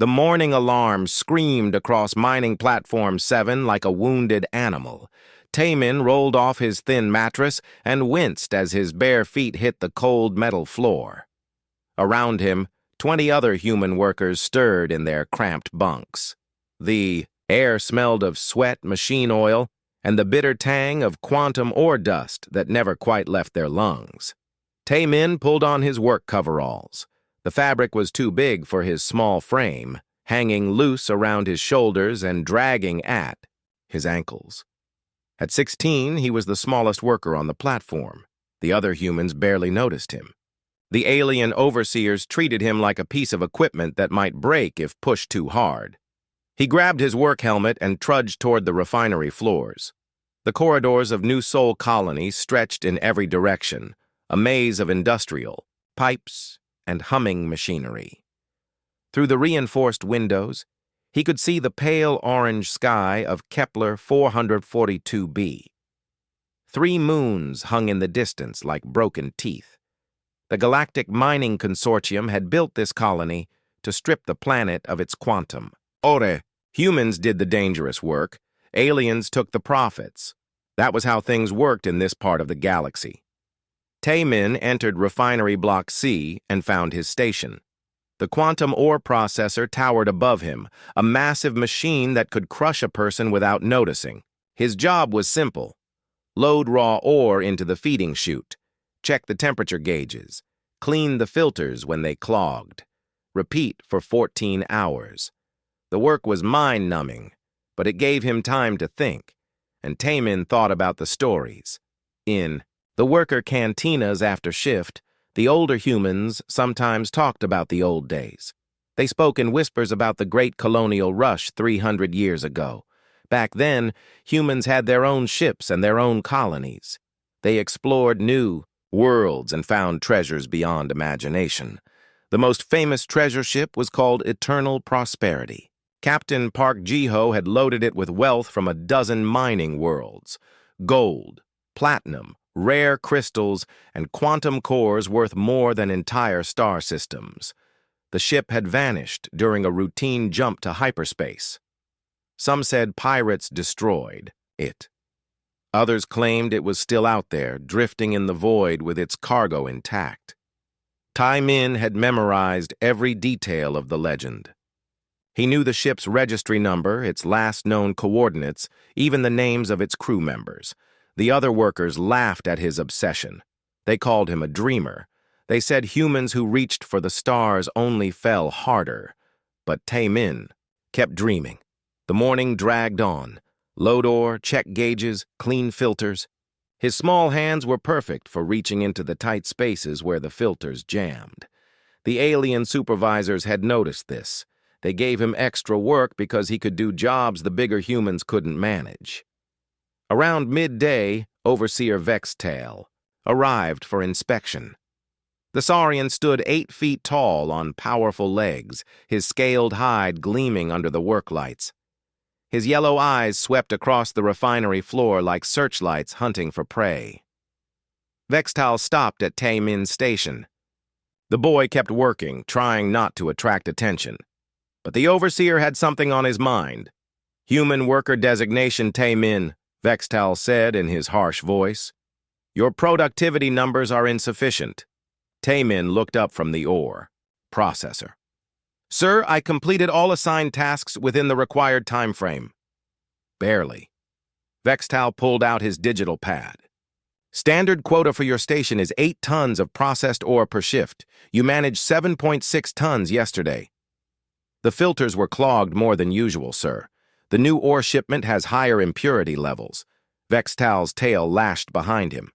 The morning alarm screamed across mining platform 7 like a wounded animal. Taemin rolled off his thin mattress and winced as his bare feet hit the cold metal floor. Around him, 20 other human workers stirred in their cramped bunks. The air smelled of sweat, machine oil, and the bitter tang of quantum ore dust that never quite left their lungs. Taemin pulled on his work coveralls. The fabric was too big for his small frame, hanging loose around his shoulders and dragging at his ankles. At 16, he was the smallest worker on the platform. The other humans barely noticed him. The alien overseers treated him like a piece of equipment that might break if pushed too hard. He grabbed his work helmet and trudged toward the refinery floors. The corridors of New Sol Colony stretched in every direction, a maze of industrial, pipes, and humming machinery. Through the reinforced windows, he could see the pale orange sky of Kepler 442b. 3 moons hung in the distance like broken teeth. The Galactic Mining Consortium had built this colony to strip the planet of its quantum. Humans did the dangerous work. Aliens took the profits. That was how things worked in this part of the galaxy. Taemin entered Refinery Block C and found his station. The quantum ore processor towered above him, a massive machine that could crush a person without noticing. His job was simple. Load raw ore into the feeding chute, check the temperature gauges, clean the filters when they clogged. Repeat for 14 hours. The work was mind-numbing, but it gave him time to think, and Taemin thought about the stories. In the worker cantinas after shift, the older humans sometimes talked about the old days. They spoke in whispers about the great colonial rush 300 years ago. Back then, humans had their own ships and their own colonies. They explored new worlds and found treasures beyond imagination. The most famous treasure ship was called Eternal Prosperity. Captain Park Ji-ho had loaded it with wealth from a dozen mining worlds. Gold, platinum, rare crystals, and quantum cores worth more than entire star systems. The ship had vanished during a routine jump to hyperspace. Some said pirates destroyed it. Others claimed it was still out there, drifting in the void with its cargo intact. Taemin had memorized every detail of the legend. He knew the ship's registry number, its last known coordinates, even the names of its crew members. The other workers laughed at his obsession. They called him a dreamer. They said humans who reached for the stars only fell harder. But Taemin kept dreaming. The morning dragged on. Load ore, check gauges, clean filters. His small hands were perfect for reaching into the tight spaces where the filters jammed. The alien supervisors had noticed this. They gave him extra work because he could do jobs the bigger humans couldn't manage. Around midday, Overseer Vextail arrived for inspection. The Saurian stood 8 feet tall on powerful legs, his scaled hide gleaming under the work lights. His yellow eyes swept across the refinery floor like searchlights hunting for prey. Vextail stopped at Taemin's station. The boy kept working, trying not to attract attention. But the Overseer had something on his mind. Human worker designation, Taemin, Vextail said in his harsh voice. Your productivity numbers are insufficient. Taemin looked up from the ore processor. Sir, I completed all assigned tasks within the required time frame. Barely. Vextail pulled out his digital pad. Standard quota for your station is 8 tons of processed ore per shift. You managed 7.6 tons yesterday. The filters were clogged more than usual, sir. The new ore shipment has higher impurity levels. Vextail's tail lashed behind him.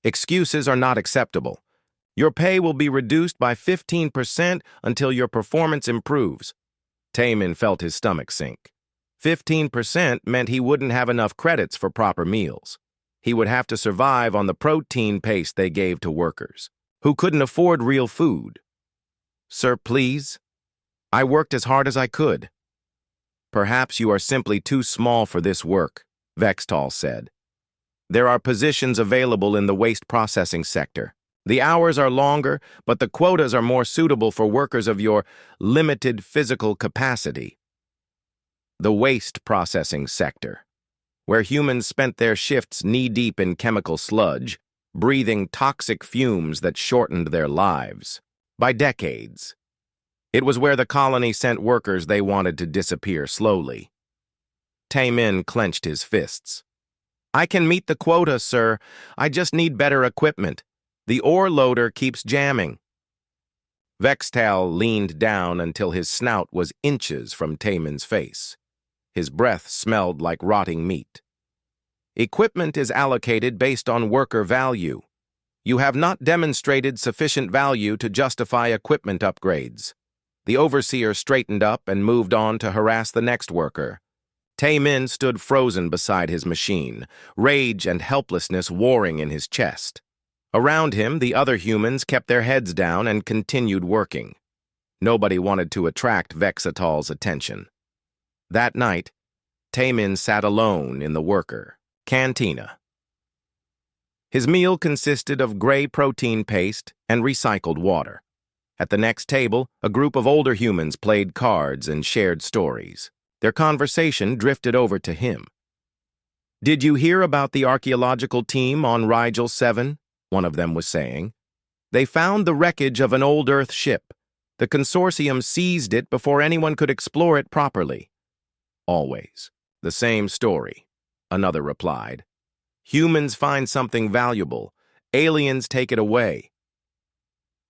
Excuses are not acceptable. Your pay will be reduced by 15% until your performance improves. Taemin felt his stomach sink. 15% meant he wouldn't have enough credits for proper meals. He would have to survive on the protein paste they gave to workers, who couldn't afford real food. Sir, please? I worked as hard as I could. Perhaps you are simply too small for this work, Vextail said. There are positions available in the waste processing sector. The hours are longer, but the quotas are more suitable for workers of your limited physical capacity. The waste processing sector, where humans spent their shifts knee-deep in chemical sludge, breathing toxic fumes that shortened their lives by decades. It was where the colony sent workers they wanted to disappear slowly. Taemin clenched his fists. "I can meet the quota, sir. I just need better equipment. The ore loader keeps jamming." Vextal leaned down until his snout was inches from Taemin's face. His breath smelled like rotting meat. "Equipment is allocated based on worker value. You have not demonstrated sufficient value to justify equipment upgrades." The overseer straightened up and moved on to harass the next worker. Taemin stood frozen beside his machine, rage and helplessness warring in his chest. Around him, the other humans kept their heads down and continued working. Nobody wanted to attract Vexatal's attention. That night, Taemin sat alone in the worker cantina. His meal consisted of gray protein paste and recycled water. At the next table, a group of older humans played cards and shared stories. Their conversation drifted over to him. "Did you hear about the archaeological team on Rigel 7? One of them was saying. "They found the wreckage of an old Earth ship. The consortium seized it before anyone could explore it properly." "Always the same story," another replied. "Humans find something valuable. Aliens take it away."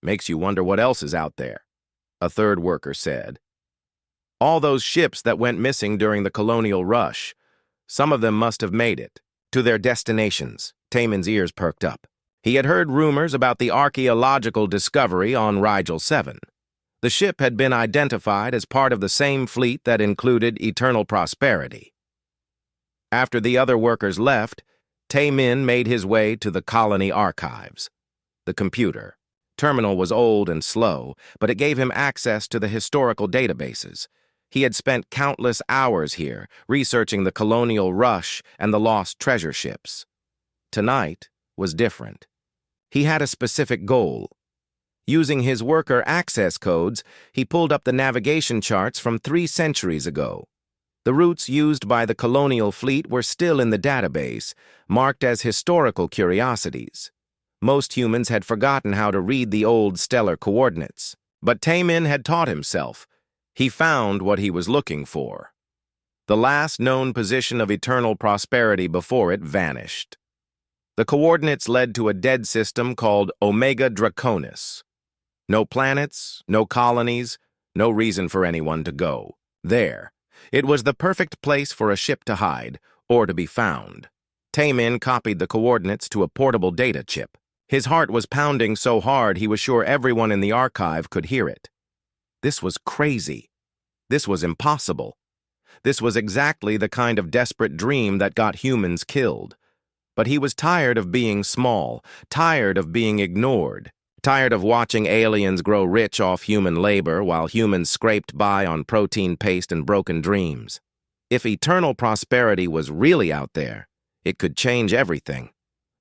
"Makes you wonder what else is out there," a third worker said. "All those ships that went missing during the colonial rush. Some of them must have made it to their destinations." Taemin's ears perked up. He had heard rumors about the archaeological discovery on Rigel 7. The ship had been identified as part of the same fleet that included Eternal Prosperity. After the other workers left, Taemin made his way to the colony archives. The computer terminal was old and slow, but it gave him access to the historical databases. He had spent countless hours here, researching the colonial rush and the lost treasure ships. Tonight was different. He had a specific goal. Using his worker access codes, he pulled up the navigation charts from 3 centuries ago. The routes used by the colonial fleet were still in the database, marked as historical curiosities. Most humans had forgotten how to read the old stellar coordinates, but Taemin had taught himself. He found what he was looking for. The last known position of Eternal Prosperity before it vanished. The coordinates led to a dead system called Omega Draconis. No planets, no colonies, no reason for anyone to go. There. It was the perfect place for a ship to hide, or to be found. Taemin copied the coordinates to a portable data chip. His heart was pounding so hard he was sure everyone in the archive could hear it. This was crazy. This was impossible. This was exactly the kind of desperate dream that got humans killed. But he was tired of being small, tired of being ignored, tired of watching aliens grow rich off human labor while humans scraped by on protein paste and broken dreams. If Eternal Prosperity was really out there, it could change everything.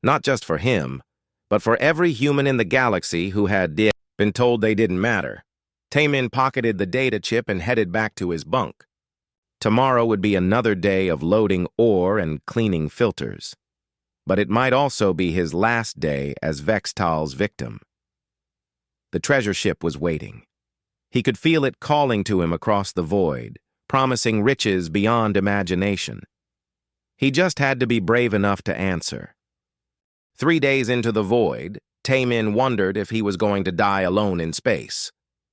Not just for him, but for every human in the galaxy who had been told they didn't matter. Taemin pocketed the data chip and headed back to his bunk. Tomorrow would be another day of loading ore and cleaning filters. But it might also be his last day as Vextal's victim. The treasure ship was waiting. He could feel it calling to him across the void, promising riches beyond imagination. He just had to be brave enough to answer. 3 days into the void, Taemin wondered if he was going to die alone in space.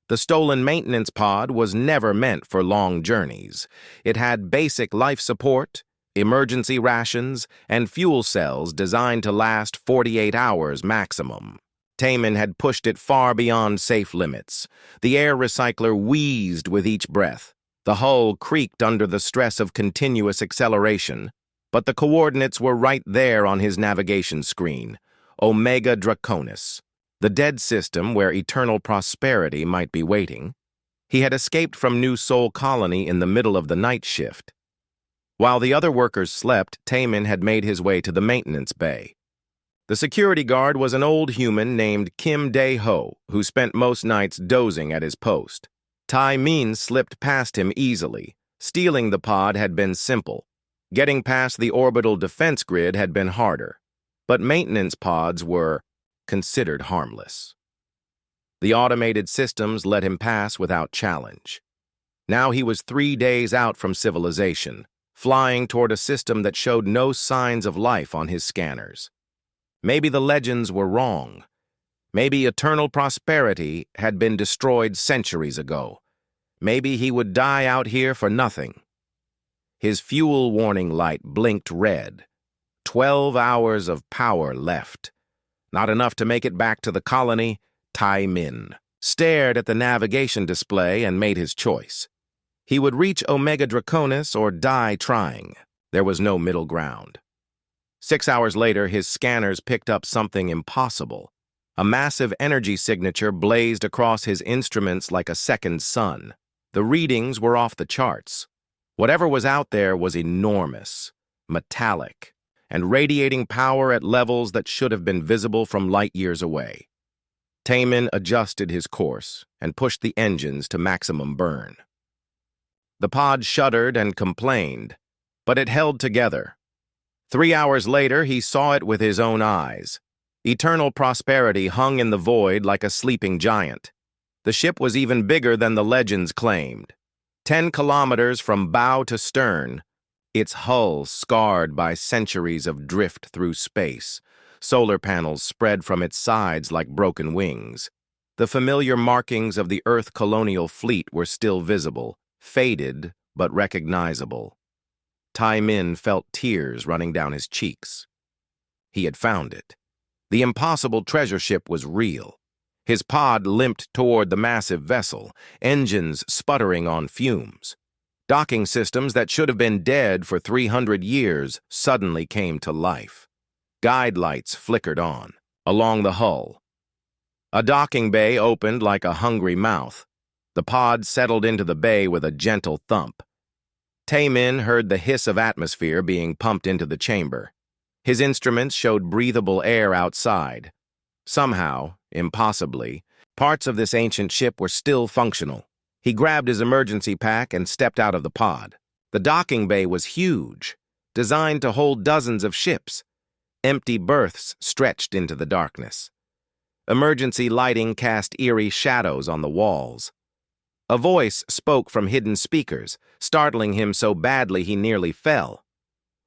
The stolen maintenance pod was never meant for long journeys. It had basic life support, emergency rations, and fuel cells designed to last 48 hours maximum. Taemin had pushed it far beyond safe limits. The air recycler wheezed with each breath. The hull creaked under the stress of continuous acceleration. But the coordinates were right there on his navigation screen. Omega Draconis, the dead system where Eternal Prosperity might be waiting. He had escaped from New Sol Colony in the middle of the night shift. While the other workers slept, Taemin had made his way to the maintenance bay. The security guard was an old human named Kim Dae-ho, who spent most nights dozing at his post. Tai-min slipped past him easily. Stealing the pod had been simple. Getting past the orbital defense grid had been harder. But maintenance pods were considered harmless. The automated systems let him pass without challenge. Now he was 3 days out from civilization, flying toward a system that showed no signs of life on his scanners. Maybe the legends were wrong. Maybe eternal prosperity had been destroyed centuries ago. Maybe he would die out here for nothing. His fuel warning light blinked red. 12 hours of power left. Not enough to make it back to the colony. Tai-min stared at the navigation display and made his choice. He would reach Omega Draconis or die trying. There was no middle ground. 6 hours later, his scanners picked up something impossible. A massive energy signature blazed across his instruments like a second sun. The readings were off the charts. Whatever was out there was enormous, metallic, and radiating power at levels that should have been visible from light years away. Tai-min adjusted his course and pushed the engines to maximum burn. The pod shuddered and complained, but it held together. 3 hours later, he saw it with his own eyes. Eternal prosperity hung in the void like a sleeping giant. The ship was even bigger than the legends claimed. 10 kilometers from bow to stern, its hull scarred by centuries of drift through space. Solar panels spread from its sides like broken wings. The familiar markings of the Earth colonial fleet were still visible, faded but recognizable. Tai-min felt tears running down his cheeks. He had found it. The impossible treasure ship was real. His pod limped toward the massive vessel, engines sputtering on fumes. Docking systems that should have been dead for 300 years suddenly came to life. Guide lights flickered on, along the hull. A docking bay opened like a hungry mouth. The pod settled into the bay with a gentle thump. Tai-min heard the hiss of atmosphere being pumped into the chamber. His instruments showed breathable air outside. Somehow, impossibly, parts of this ancient ship were still functional. He grabbed his emergency pack and stepped out of the pod. The docking bay was huge, designed to hold dozens of ships. Empty berths stretched into the darkness. Emergency lighting cast eerie shadows on the walls. A voice spoke from hidden speakers, startling him so badly he nearly fell.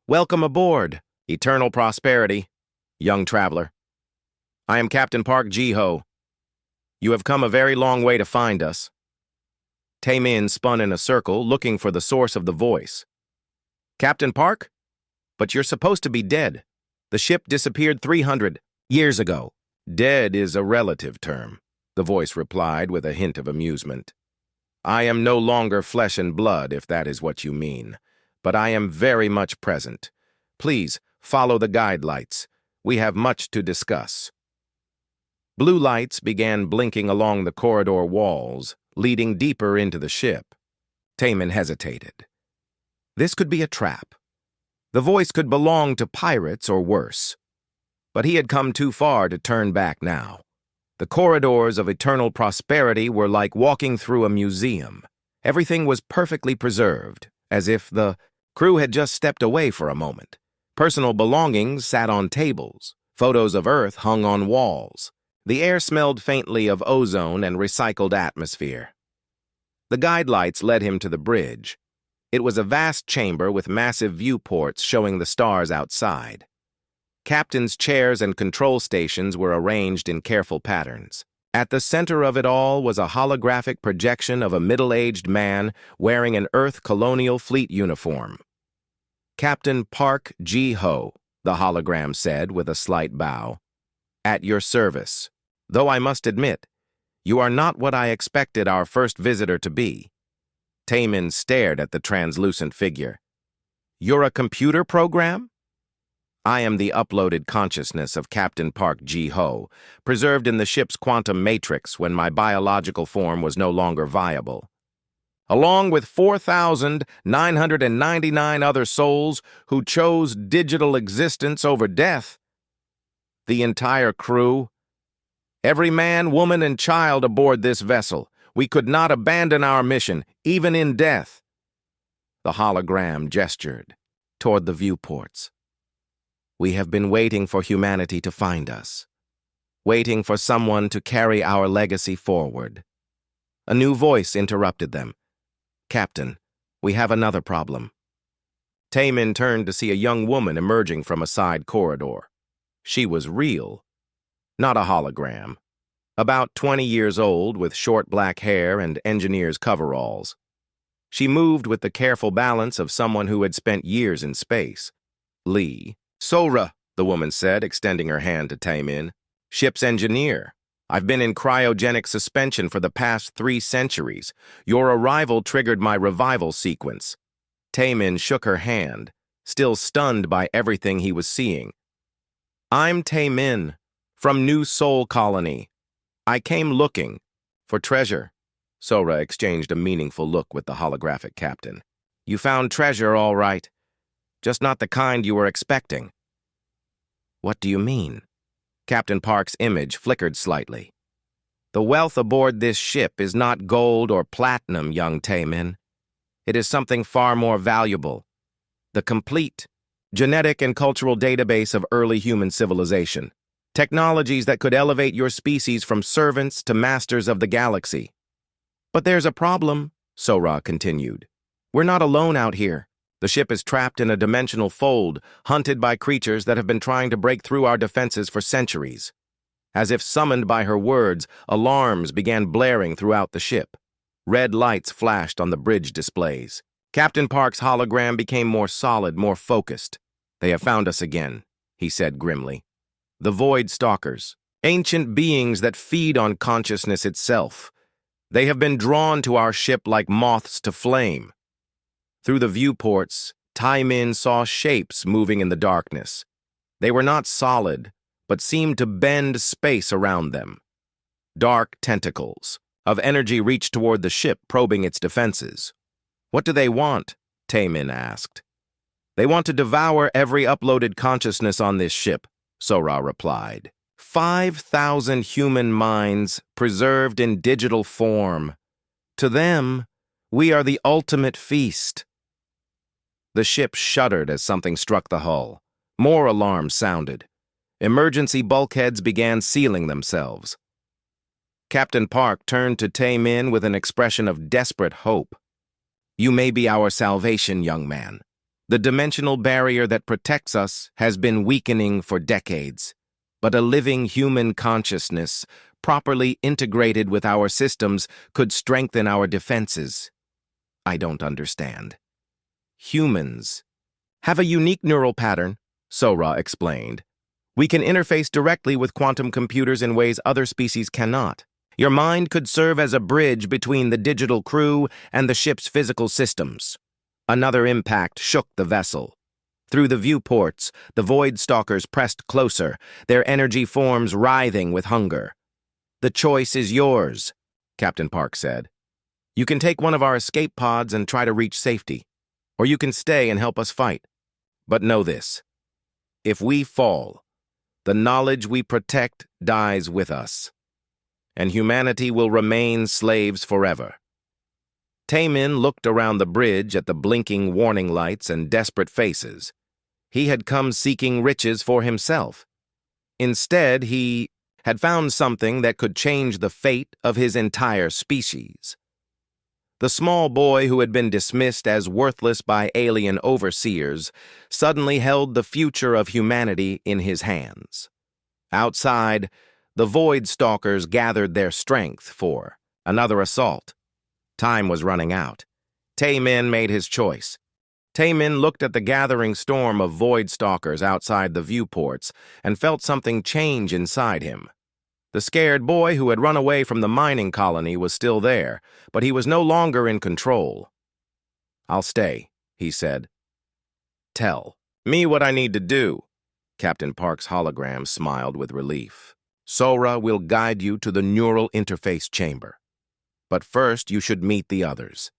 "Welcome aboard, eternal prosperity, young traveler. I am Captain Park Ji-ho. You have come a very long way to find us." Tai-min spun in a circle, looking for the source of the voice. "Captain Park? But you're supposed to be dead. The ship disappeared 300 years ago." "Dead is a relative term," the voice replied with a hint of amusement. "I am no longer flesh and blood, if that is what you mean, but I am very much present. Please, follow the guide lights. We have much to discuss." Blue lights began blinking along the corridor walls, leading deeper into the ship. Tai-min hesitated. This could be a trap. The voice could belong to pirates or worse. But he had come too far to turn back now. The corridors of eternal prosperity were like walking through a museum. Everything was perfectly preserved, as if the crew had just stepped away for a moment. Personal belongings sat on tables. Photos of Earth hung on walls. The air smelled faintly of ozone and recycled atmosphere. The guide lights led him to the bridge. It was a vast chamber with massive viewports showing the stars outside. Captain's chairs and control stations were arranged in careful patterns. At the center of it all was a holographic projection of a middle-aged man wearing an Earth colonial fleet uniform. "Captain Park Ji-ho," the hologram said with a slight bow. "At your service. Though I must admit, you are not what I expected our first visitor to be." Tai-min stared at the translucent figure. "You're a computer program?" "I am the uploaded consciousness of Captain Park Ji-ho, preserved in the ship's quantum matrix when my biological form was no longer viable. Along with 4,999 other souls who chose digital existence over death." The entire crew? Every man, woman, and child aboard this vessel. We could not abandon our mission, even in death. The hologram gestured toward the viewports. We have been waiting for humanity to find us, waiting for someone to carry our legacy forward. A new voice interrupted them. Captain, we have another problem. Taemin turned to see a young woman emerging from a side corridor. She was real, not a hologram. About 20 years old, with short black hair and engineer's coveralls. She moved with the careful balance of someone who had spent years in space. Lee. Sora, the woman said, extending her hand to Taemin. Ship's engineer. I've been in cryogenic suspension for the past 3 centuries. Your arrival triggered my revival sequence. Taemin shook her hand, still stunned by everything he was seeing. I'm Taemin, from New Soul Colony. I came looking for treasure. Sora exchanged a meaningful look with the holographic captain. You found treasure, all right. Just not the kind you were expecting. What do you mean? Captain Park's image flickered slightly. The wealth aboard this ship is not gold or platinum, young Taemin. It is something far more valuable. The complete genetic and cultural database of early human civilization. Technologies that could elevate your species from servants to masters of the galaxy. But there's a problem, Sora continued. We're not alone out here. The ship is trapped in a dimensional fold, hunted by creatures that have been trying to break through our defenses for centuries. As if summoned by her words, alarms began blaring throughout the ship. Red lights flashed on the bridge displays. Captain Park's hologram became more solid, more focused. They have found us again, he said grimly. The Void Stalkers, ancient beings that feed on consciousness itself. They have been drawn to our ship like moths to flame. Through the viewports, Taemin saw shapes moving in the darkness. They were not solid, but seemed to bend space around them. Dark tentacles of energy reached toward the ship, probing its defenses. What do they want? Taemin asked. They want to devour every uploaded consciousness on this ship, Sora replied. 5,000 human minds preserved in digital form. To them, we are the ultimate feast. The ship shuddered as something struck the hull. More alarms sounded. Emergency bulkheads began sealing themselves. Captain Park turned to Taemin with an expression of desperate hope. You may be our salvation, young man. The dimensional barrier that protects us has been weakening for decades, but a living human consciousness, properly integrated with our systems, could strengthen our defenses. I don't understand. Humans have a unique neural pattern, Sora explained. We can interface directly with quantum computers in ways other species cannot. Your mind could serve as a bridge between the digital crew and the ship's physical systems. Another impact shook the vessel. Through the viewports, the Void Stalkers pressed closer, their energy forms writhing with hunger. The choice is yours, Captain Park said. You can take one of our escape pods and try to reach safety, or you can stay and help us fight. But know this. If we fall, the knowledge we protect dies with us, and humanity will remain slaves forever. Taemin looked around the bridge at the blinking warning lights and desperate faces. He had come seeking riches for himself. Instead, he had found something that could change the fate of his entire species. The small boy who had been dismissed as worthless by alien overseers suddenly held the future of humanity in his hands. Outside, the Void Stalkers gathered their strength for another assault. Time was running out. Taemin made his choice. Taemin looked at the gathering storm of Void Stalkers outside the viewports and felt something change inside him. The scared boy who had run away from the mining colony was still there, but he was no longer in control. I'll stay, he said. Tell me what I need to do. Captain Park's hologram smiled with relief. Sora will guide you to the neural interface chamber. But first you should meet the others.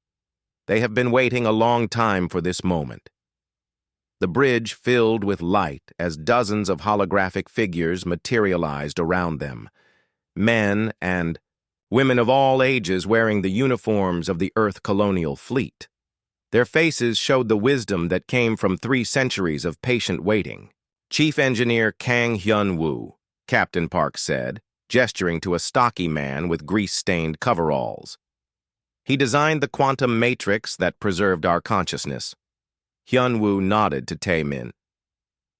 They have been waiting a long time for this moment. The bridge filled with light as dozens of holographic figures materialized around them. Men and women of all ages wearing the uniforms of the Earth colonial fleet. Their faces showed the wisdom that came from 3 centuries of patient waiting. Chief Engineer Kang Hyun-woo, Captain Park said, gesturing to a stocky man with grease-stained coveralls. He designed the quantum matrix that preserved our consciousness. Hyun-woo nodded to Tae-min.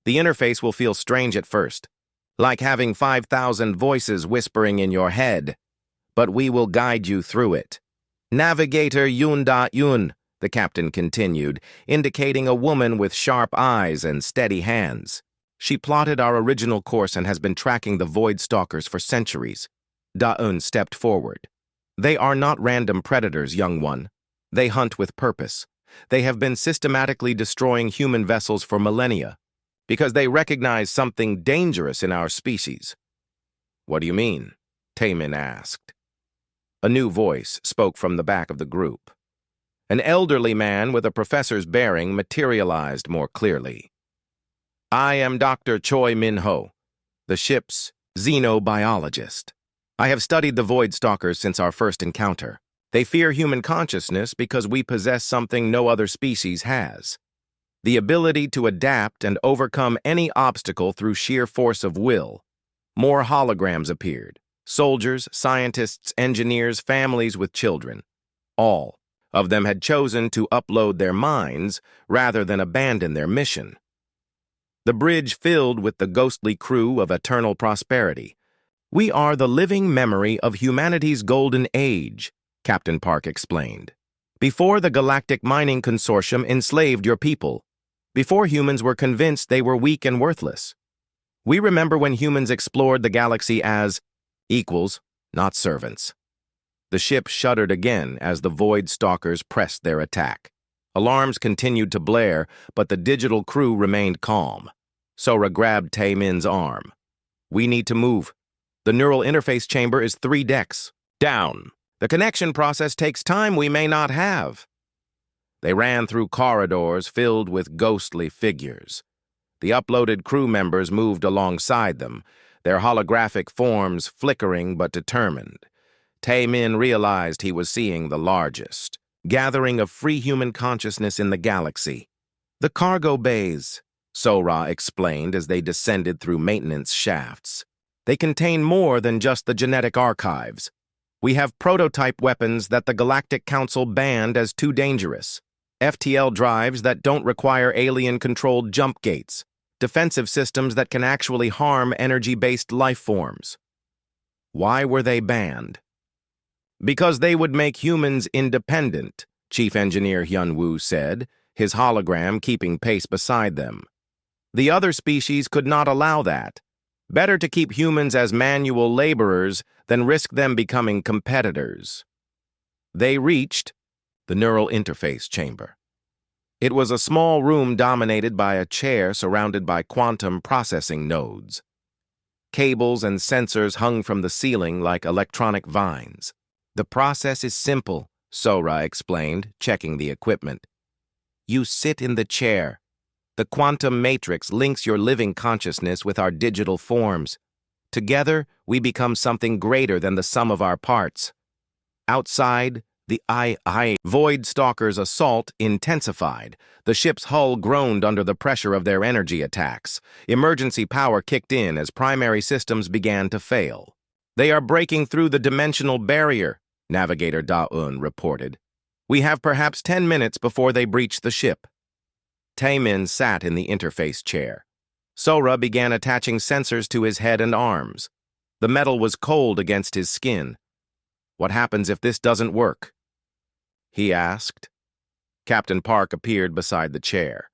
The interface will feel strange at first, like having 5,000 voices whispering in your head, but we will guide you through it. Navigator Yoon, the captain continued, indicating a woman with sharp eyes and steady hands. She plotted our original course and has been tracking the Void Stalkers for centuries. Da-eun stepped forward. They are not random predators, young one. They hunt with purpose. They have been systematically destroying human vessels for millennia, because they recognize something dangerous in our species. What do you mean? Tae-min asked. A new voice spoke from the back of the group. An elderly man with a professor's bearing materialized more clearly. I am Dr. Choi Min-ho, the ship's xenobiologist. I have studied the Void Stalkers since our first encounter. They fear human consciousness because we possess something no other species has. The ability to adapt and overcome any obstacle through sheer force of will. More holograms appeared. Soldiers, scientists, engineers, families with children. All of them had chosen to upload their minds rather than abandon their mission. The bridge filled with the ghostly crew of eternal prosperity. We are the living memory of humanity's golden age, Captain Park explained. Before the Galactic Mining Consortium enslaved your people, before humans were convinced they were weak and worthless. We remember when humans explored the galaxy as equals, not servants. The ship shuddered again as the Void Stalkers pressed their attack. Alarms continued to blare, but the digital crew remained calm. Sora grabbed Tae-min's arm. We need to move. The neural interface chamber is 3 decks. Down. The connection process takes time we may not have. They ran through corridors filled with ghostly figures. The uploaded crew members moved alongside them, their holographic forms flickering but determined. Tae-min realized he was seeing the largest gathering of free human consciousness in the galaxy. The cargo bays, Sora explained as they descended through maintenance shafts. They contain more than just the genetic archives. We have prototype weapons that the Galactic Council banned as too dangerous. FTL drives that don't require alien-controlled jump gates. Defensive systems that can actually harm energy-based life forms. Why were they banned? Because they would make humans independent, Chief Engineer Hyun-woo said, his hologram keeping pace beside them. The other species could not allow that. Better to keep humans as manual laborers than risk them becoming competitors. They reached the neural interface chamber. It was a small room dominated by a chair surrounded by quantum processing nodes. Cables and sensors hung from the ceiling like electronic vines. The process is simple, Sora explained, checking the equipment. You sit in the chair. The quantum matrix links your living consciousness with our digital forms. Together, we become something greater than the sum of our parts. Outside, the Void Stalkers' assault intensified. The ship's hull groaned under the pressure of their energy attacks. Emergency power kicked in as primary systems began to fail. They are breaking through the dimensional barrier, Navigator Da-eun reported. We have perhaps 10 minutes before they breach the ship. Tae-min sat in the interface chair. Sora began attaching sensors to his head and arms. The metal was cold against his skin. What happens if this doesn't work? He asked. Captain Park appeared beside the chair.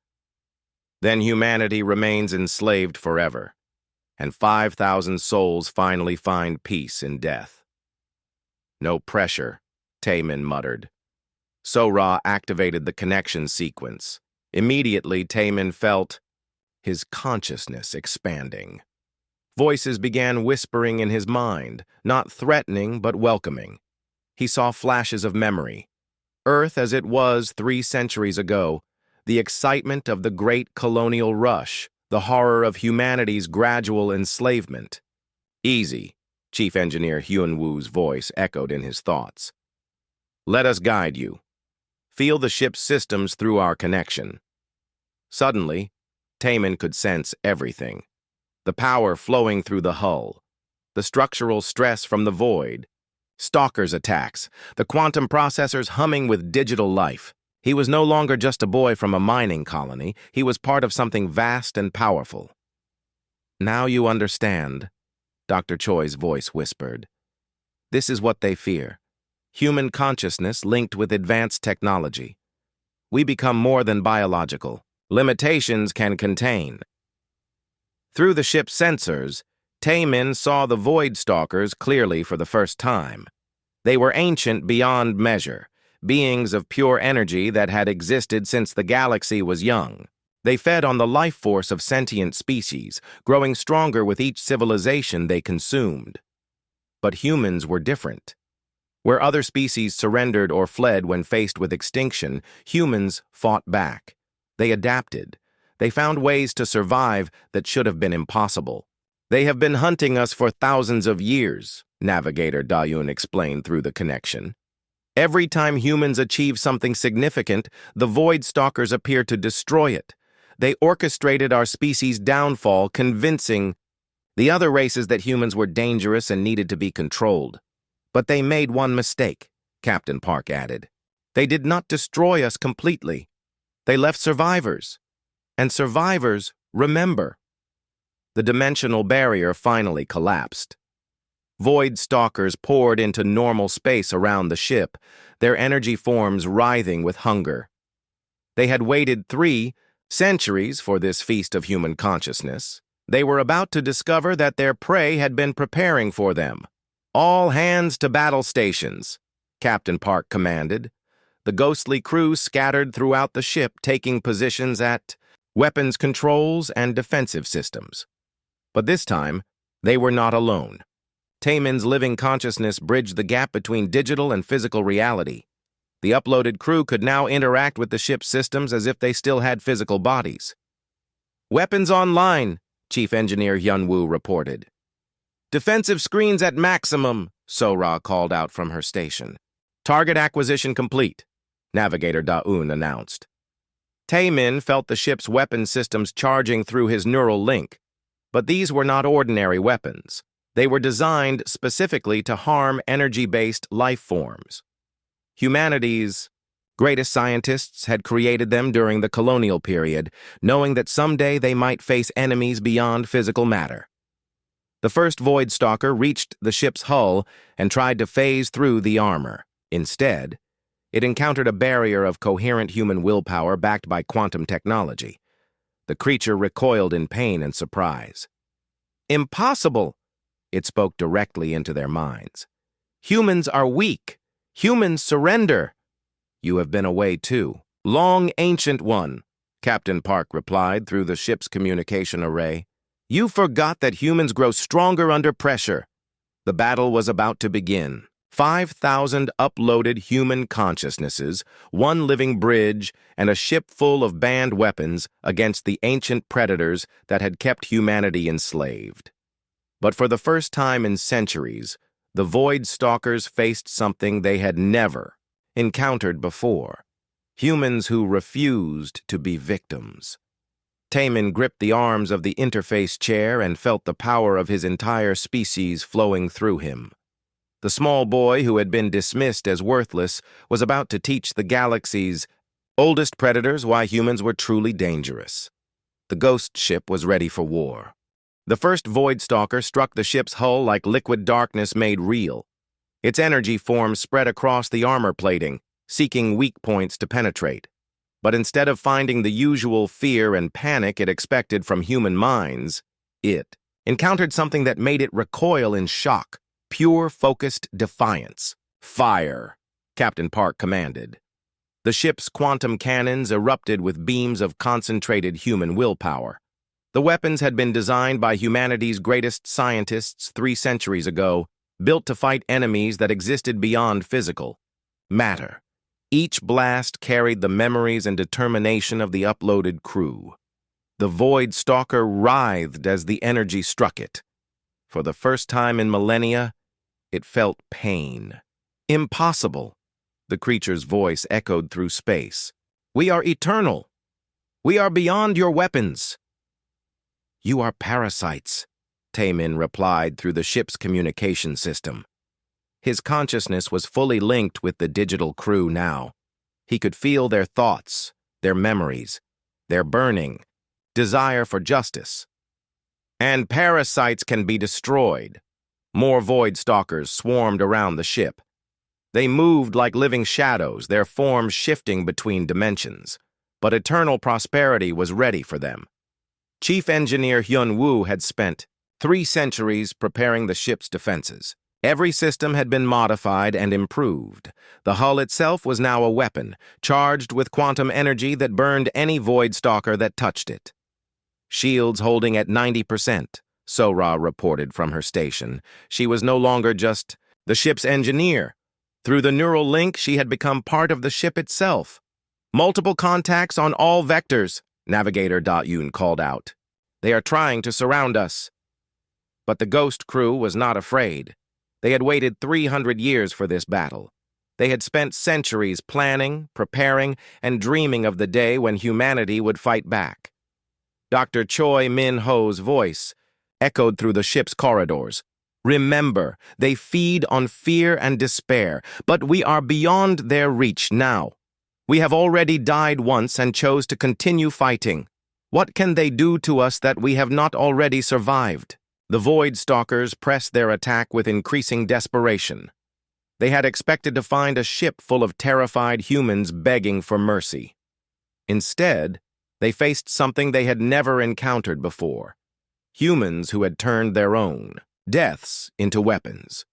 Then humanity remains enslaved forever, and 5,000 souls finally find peace in death. No pressure, Tae-min muttered. Sora activated the connection sequence. Immediately, Tae-min felt his consciousness expanding. Voices began whispering in his mind, not threatening but welcoming. He saw flashes of memory. Earth as it was 3 centuries ago, the excitement of the great colonial rush, the horror of humanity's gradual enslavement. Easy, Chief Engineer Hyun-woo's voice echoed in his thoughts. Let us guide you. Feel the ship's systems through our connection. Suddenly, Taemin could sense everything. The power flowing through the hull, the structural stress from the void, stalkers' attacks, the quantum processors humming with digital life. He was no longer just a boy from a mining colony. He was part of something vast and powerful. Now you understand, Dr. Choi's voice whispered. This is what they fear. Human consciousness linked with advanced technology. We become more than biological. Limitations can contain. Through the ship's sensors, Taemin saw the Void Stalkers clearly for the first time. They were ancient beyond measure, beings of pure energy that had existed since the galaxy was young. They fed on the life force of sentient species, growing stronger with each civilization they consumed. But humans were different. Where other species surrendered or fled when faced with extinction, humans fought back. They adapted. They found ways to survive that should have been impossible. They have been hunting us for thousands of years, Navigator Da-Yun explained through the connection. Every time humans achieve something significant, the Void Stalkers appear to destroy it. They orchestrated our species' downfall, convincing the other races that humans were dangerous and needed to be controlled. But they made one mistake, Captain Park added. They did not destroy us completely. They left survivors. And survivors remember. The dimensional barrier finally collapsed. Void Stalkers poured into normal space around the ship, their energy forms writhing with hunger. They had waited 3 centuries for this feast of human consciousness. They were about to discover that their prey had been preparing for them. All hands to battle stations, Captain Park commanded. The ghostly crew scattered throughout the ship, taking positions at weapons controls and defensive systems. But this time, they were not alone. Taemin's living consciousness bridged the gap between digital and physical reality. The uploaded crew could now interact with the ship's systems as if they still had physical bodies. Weapons online, Chief Engineer Hyun-woo reported. Defensive screens at maximum, Sora called out from her station. Target acquisition complete, Navigator Da-Eun announced. Taemin felt the ship's weapon systems charging through his neural link. But these were not ordinary weapons. They were designed specifically to harm energy-based life forms. Humanity's greatest scientists had created them during the colonial period, knowing that someday they might face enemies beyond physical matter. The first Void Stalker reached the ship's hull and tried to phase through the armor. Instead, it encountered a barrier of coherent human willpower backed by quantum technology. The creature recoiled in pain and surprise. Impossible! It spoke directly into their minds. Humans are weak. Humans surrender. You have been away too. Long, ancient one, Captain Park replied through the ship's communication array. You forgot that humans grow stronger under pressure. The battle was about to begin. 5,000 uploaded human consciousnesses, 1 living bridge, and a ship full of banned weapons against the ancient predators that had kept humanity enslaved. But for the first time in centuries, the Void Stalkers faced something they had never encountered before. Humans who refused to be victims. Taemin gripped the arms of the interface chair and felt the power of his entire species flowing through him. The small boy who had been dismissed as worthless was about to teach the galaxy's oldest predators why humans were truly dangerous. The ghost ship was ready for war. The first Void Stalker struck the ship's hull like liquid darkness made real. Its energy forms spread across the armor plating, seeking weak points to penetrate. But instead of finding the usual fear and panic it expected from human minds, it encountered something that made it recoil in shock. Pure, focused defiance. Fire, Captain Park commanded. The ship's quantum cannons erupted with beams of concentrated human willpower. The weapons had been designed by humanity's greatest scientists 3 centuries ago, built to fight enemies that existed beyond physical matter. Each blast carried the memories and determination of the uploaded crew. The Void Stalker writhed as the energy struck it. For the first time in millennia, it felt pain. Impossible, the creature's voice echoed through space. We are eternal. We are beyond your weapons. You are parasites, Taemin replied through the ship's communication system. His consciousness was fully linked with the digital crew now. He could feel their thoughts, their memories, their burning desire for justice. And parasites can be destroyed. More Void Stalkers swarmed around the ship. They moved like living shadows, their forms shifting between dimensions. But eternal prosperity was ready for them. Chief Engineer Hyun-woo had spent 3 centuries preparing the ship's defenses. Every system had been modified and improved. The hull itself was now a weapon, charged with quantum energy that burned any Void Stalker that touched it. Shields holding at 90%, Sora reported from her station. She was no longer just the ship's engineer. Through the neural link, she had become part of the ship itself. Multiple contacts on all vectors, Navigator Yoon called out. They are trying to surround us. But the Ghost crew was not afraid. They had waited 300 years for this battle. They had spent centuries planning, preparing, and dreaming of the day when humanity would fight back. Dr. Choi Min-ho's voice echoed through the ship's corridors. Remember, they feed on fear and despair, but we are beyond their reach now. We have already died once and chose to continue fighting. What can they do to us that we have not already survived? The Void Stalkers pressed their attack with increasing desperation. They had expected to find a ship full of terrified humans begging for mercy. Instead, they faced something they had never encountered before. Humans who had turned their own deaths into weapons.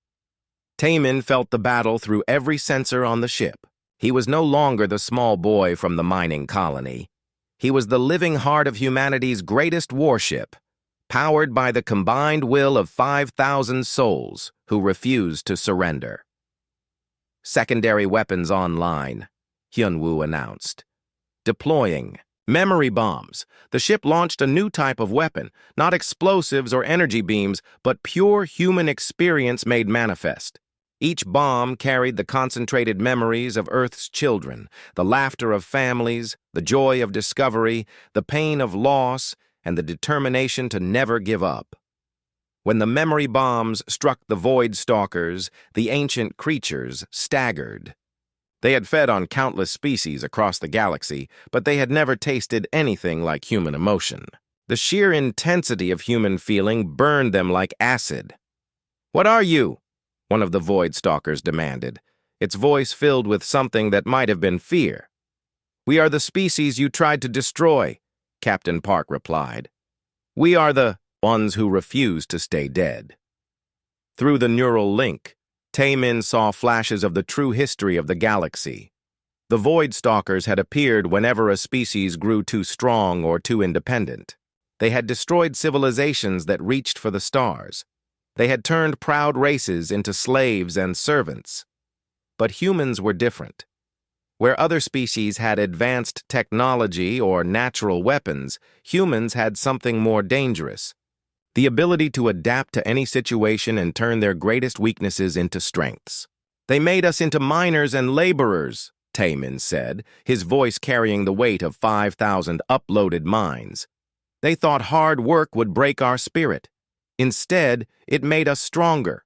Taemin felt the battle through every sensor on the ship. He was no longer the small boy from the mining colony. He was the living heart of humanity's greatest warship, powered by the combined will of 5,000 souls who refused to surrender. Secondary weapons online, Hyun-woo announced. Deploying memory bombs. The ship launched a new type of weapon, not explosives or energy beams, but pure human experience made manifest. Each bomb carried the concentrated memories of Earth's children, the laughter of families, the joy of discovery, the pain of loss, and the determination to never give up. When the memory bombs struck the Void Stalkers, the ancient creatures staggered. They had fed on countless species across the galaxy, but they had never tasted anything like human emotion. The sheer intensity of human feeling burned them like acid. "What are you?" one of the Void Stalkers demanded, its voice filled with something that might have been fear. "We are the species you tried to destroy," Captain Park replied. "We are the ones who refuse to stay dead." Through the neural link, Taemin saw flashes of the true history of the galaxy. The Void Stalkers had appeared whenever a species grew too strong or too independent. They had destroyed civilizations that reached for the stars. They had turned proud races into slaves and servants. But humans were different. Where other species had advanced technology or natural weapons, humans had something more dangerous: the ability to adapt to any situation and turn their greatest weaknesses into strengths. "They made us into miners and laborers," Taemin said, his voice carrying the weight of 5,000 uploaded minds. "They thought hard work would break our spirit. Instead, it made us stronger."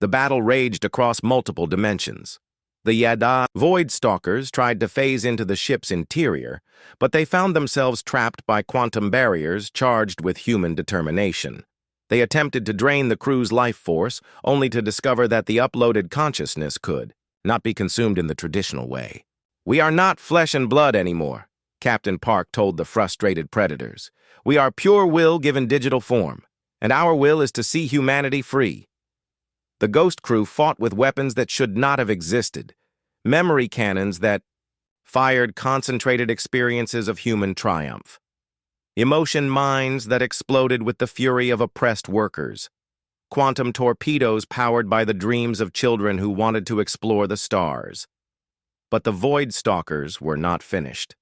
The battle raged across multiple dimensions. The Yada Void Stalkers tried to phase into the ship's interior, but they found themselves trapped by quantum barriers charged with human determination. They attempted to drain the crew's life force, only to discover that the uploaded consciousness could not be consumed in the traditional way. "We are not flesh and blood anymore," Captain Park told the frustrated predators. "We are pure will given digital form, and our will is to see humanity free." The Ghost crew fought with weapons that should not have existed, memory cannons that fired concentrated experiences of human triumph, emotion mines that exploded with the fury of oppressed workers, quantum torpedoes powered by the dreams of children who wanted to explore the stars. But the Void Stalkers were not finished.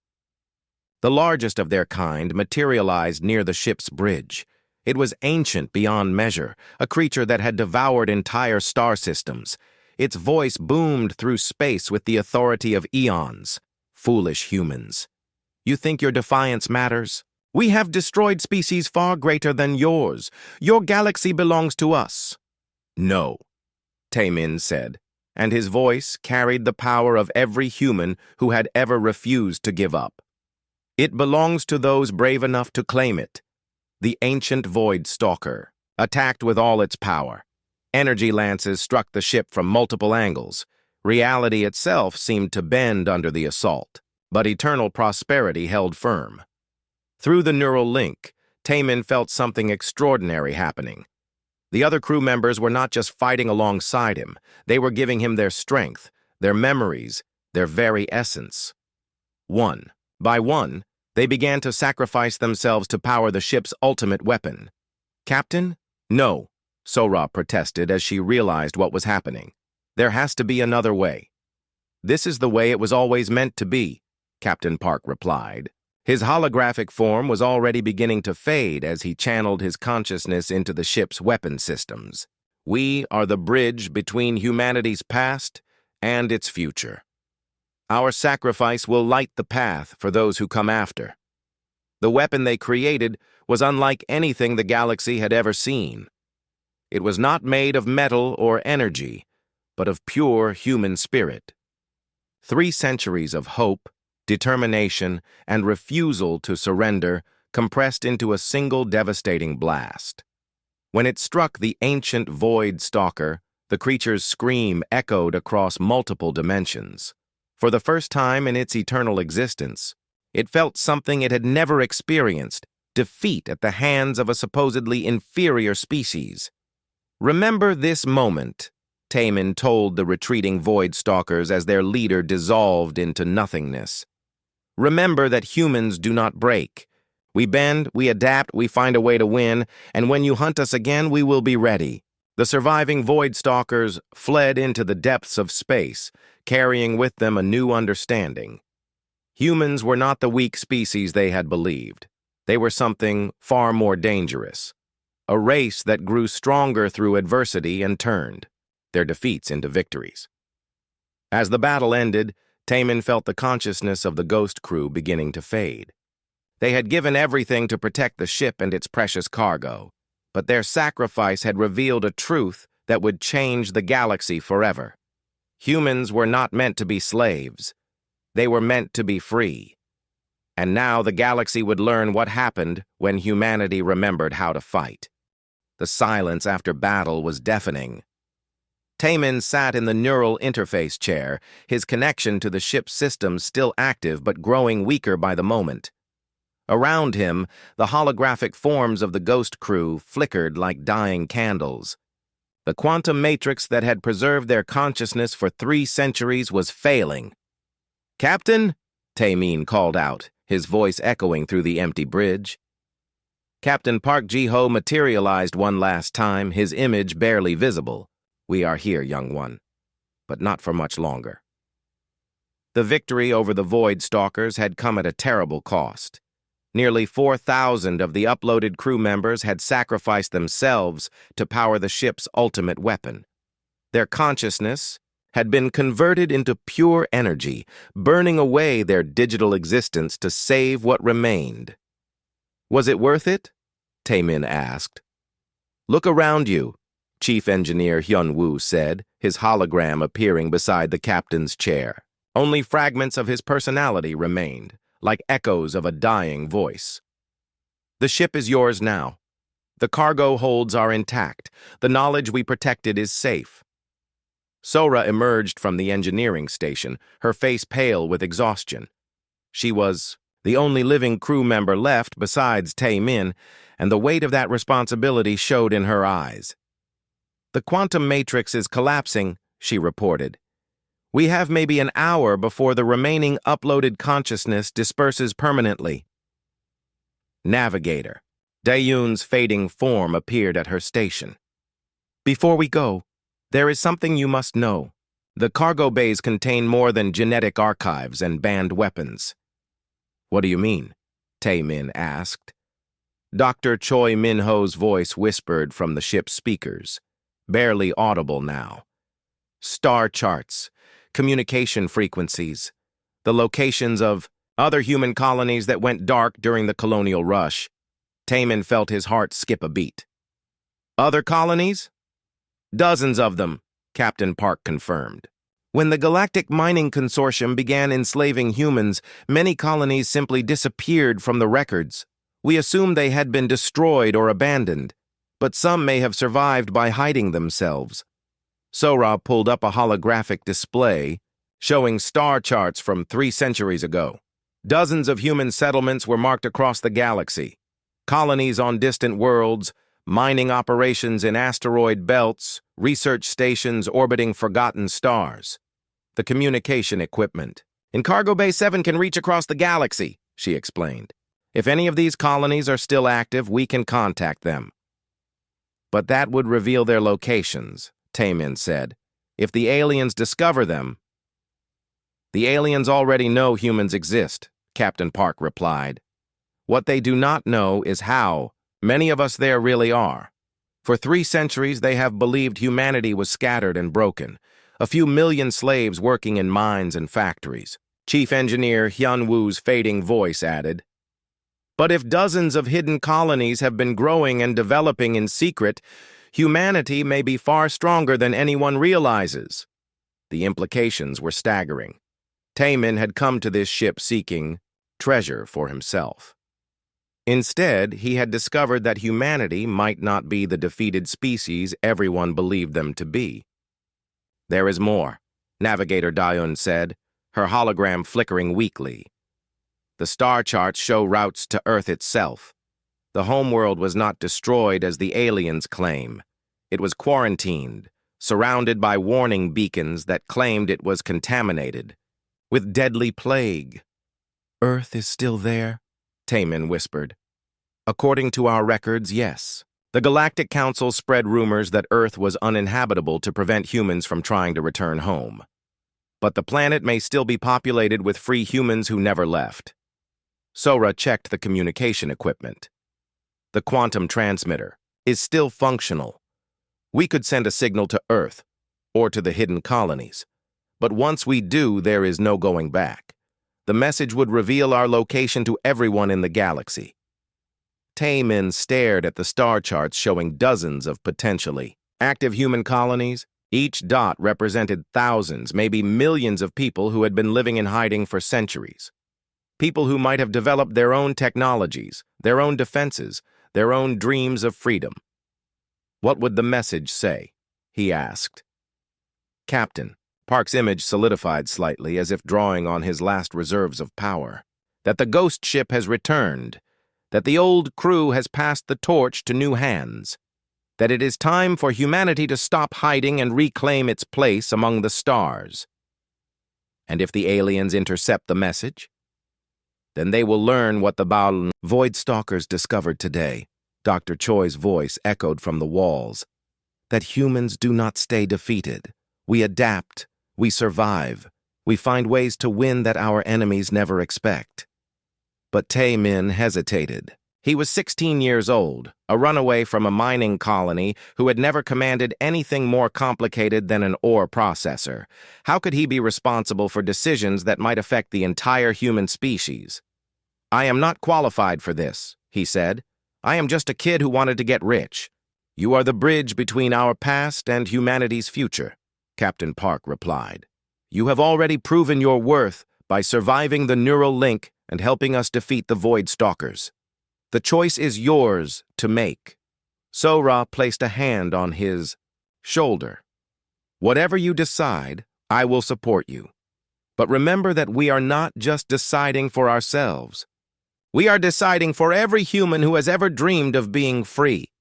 The largest of their kind materialized near the ship's bridge. It was ancient beyond measure, a creature that had devoured entire star systems. Its voice boomed through space with the authority of eons. Foolish humans. You think your defiance matters? We have destroyed species far greater than yours. Your galaxy belongs to us. No, Taemin said, and his voice carried the power of every human who had ever refused to give up. It belongs to those brave enough to claim it. The ancient Void Stalker attacked with all its power. Energy lances struck the ship from multiple angles. Reality itself seemed to bend under the assault, but eternal prosperity held firm. Through the neural link, Taemin felt something extraordinary happening. The other crew members were not just fighting alongside him, they were giving him their strength, their memories, their very essence. One by one, they began to sacrifice themselves to power the ship's ultimate weapon. Captain? No, Sora protested as she realized what was happening. There has to be another way. This is the way it was always meant to be, Captain Park replied. His holographic form was already beginning to fade as he channeled his consciousness into the ship's weapon systems. We are the bridge between humanity's past and its future. Our sacrifice will light the path for those who come after. The weapon they created was unlike anything the galaxy had ever seen. It was not made of metal or energy, but of pure human spirit. 3 centuries of hope, determination, and refusal to surrender compressed into a single devastating blast. When it struck the ancient Void Stalker, the creature's scream echoed across multiple dimensions. For the first time in its eternal existence, it felt something it had never experienced, defeat at the hands of a supposedly inferior species. Remember this moment, Taemin told the retreating Void Stalkers as their leader dissolved into nothingness. Remember that humans do not break. We bend, we adapt, we find a way to win, and when you hunt us again, we will be ready. The surviving Void Stalkers fled into the depths of space, carrying with them a new understanding. Humans were not the weak species they had believed. They were something far more dangerous. A race that grew stronger through adversity and turned their defeats into victories. As the battle ended, Taemin felt the consciousness of the ghost crew beginning to fade. They had given everything to protect the ship and its precious cargo, but their sacrifice had revealed a truth that would change the galaxy forever. Humans were not meant to be slaves. They were meant to be free. And now the galaxy would learn what happened when humanity remembered how to fight. The silence after battle was deafening. Taemin sat in the neural interface chair, his connection to the ship's systems still active but growing weaker by the moment. Around him, the holographic forms of the ghost crew flickered like dying candles. The quantum matrix that had preserved their consciousness for 3 centuries was failing. "Captain?" Taemin called out, his voice echoing through the empty bridge. Captain Park Ji-ho materialized one last time, his image barely visible. "We are here, young one, but not for much longer." The victory over the Void Stalkers had come at a terrible cost. Nearly 4,000 of the uploaded crew members had sacrificed themselves to power the ship's ultimate weapon. Their consciousness had been converted into pure energy, burning away their digital existence to save what remained. "Was it worth it?" Taemin asked. "Look around you," Chief Engineer Hyun-woo said, his hologram appearing beside the captain's chair. Only fragments of his personality remained, like echoes of a dying voice. "The ship is yours now. The cargo holds are intact. The knowledge we protected is safe." Sora emerged from the engineering station, her face pale with exhaustion. She was the only living crew member left besides Taemin, and the weight of that responsibility showed in her eyes. "The quantum matrix is collapsing," she reported. "We have maybe an hour before the remaining uploaded consciousness disperses permanently." Navigator. Daeyoon's fading form appeared at her station. "Before we go, there is something you must know. The cargo bays contain more than genetic archives and banned weapons. What do you mean? Tae-min asked. Dr. Choi Min-ho's voice whispered from the ship's speakers, barely audible now. Star charts, communication frequencies, the locations of other human colonies that went dark during the colonial rush. Tae-min felt his heart skip a beat. Other colonies? Dozens of them, Captain Park confirmed. When the Galactic Mining Consortium began enslaving humans, many colonies simply disappeared from the records. We assumed they had been destroyed or abandoned, but some may have survived by hiding themselves. Sora pulled up a holographic display showing star charts from 3 centuries ago. Dozens of human settlements were marked across the galaxy. Colonies on distant worlds, mining operations in asteroid belts, research stations orbiting forgotten stars. The communication equipment in Cargo Bay 7 can reach across the galaxy, she explained. If any of these colonies are still active, we can contact them. But that would reveal their locations, Tae-min said. If the aliens discover them... The aliens already know humans exist, Captain Park replied. What they do not know is how many of us there really are. For 3 centuries, they have believed humanity was scattered and broken. A few million slaves working in mines and factories. Chief Engineer Hyun-woo's fading voice added. But if dozens of hidden colonies have been growing and developing in secret, humanity may be far stronger than anyone realizes. The implications were staggering. Tae-min had come to this ship seeking treasure for himself. Instead, he had discovered that humanity might not be the defeated species everyone believed them to be. There is more, Navigator Dayun said, her hologram flickering weakly. The star charts show routes to Earth itself. The homeworld was not destroyed as the aliens claim. It was quarantined, surrounded by warning beacons that claimed it was contaminated with deadly plague. Earth is still there? Tae-min whispered. According to our records, yes. The Galactic Council spread rumors that Earth was uninhabitable to prevent humans from trying to return home. But the planet may still be populated with free humans who never left. Sora checked the communication equipment. The quantum transmitter is still functional. We could send a signal to Earth, or to the hidden colonies. But once we do, there is no going back. The message would reveal our location to everyone in the galaxy. Tae-min stared at the star charts showing dozens of potentially active human colonies. Each dot represented thousands, maybe millions of people who had been living in hiding for centuries. People who might have developed their own technologies, their own defenses, their own dreams of freedom. What would the message say? He asked. Captain, Park's image solidified slightly as if drawing on his last reserves of power. That the ghost ship has returned. That the old crew has passed the torch to new hands. That it is time for humanity to stop hiding and reclaim its place among the stars. And if the aliens intercept the message, then they will learn what the Baal Void Stalkers discovered today. Dr. Choi's voice echoed from the walls. That humans do not stay defeated. We adapt. We survive. We find ways to win that our enemies never expect. But Tae-min hesitated. He was 16 years old, a runaway from a mining colony who had never commanded anything more complicated than an ore processor. How could he be responsible for decisions that might affect the entire human species? I am not qualified for this, he said. I am just a kid who wanted to get rich. You are the bridge between our past and humanity's future, Captain Park replied. You have already proven your worth by surviving the neural link and helping us defeat the Void Stalkers. The choice is yours to make. Sora placed a hand on his shoulder. Whatever you decide, I will support you. But remember that we are not just deciding for ourselves. We are deciding for every human who has ever dreamed of being free.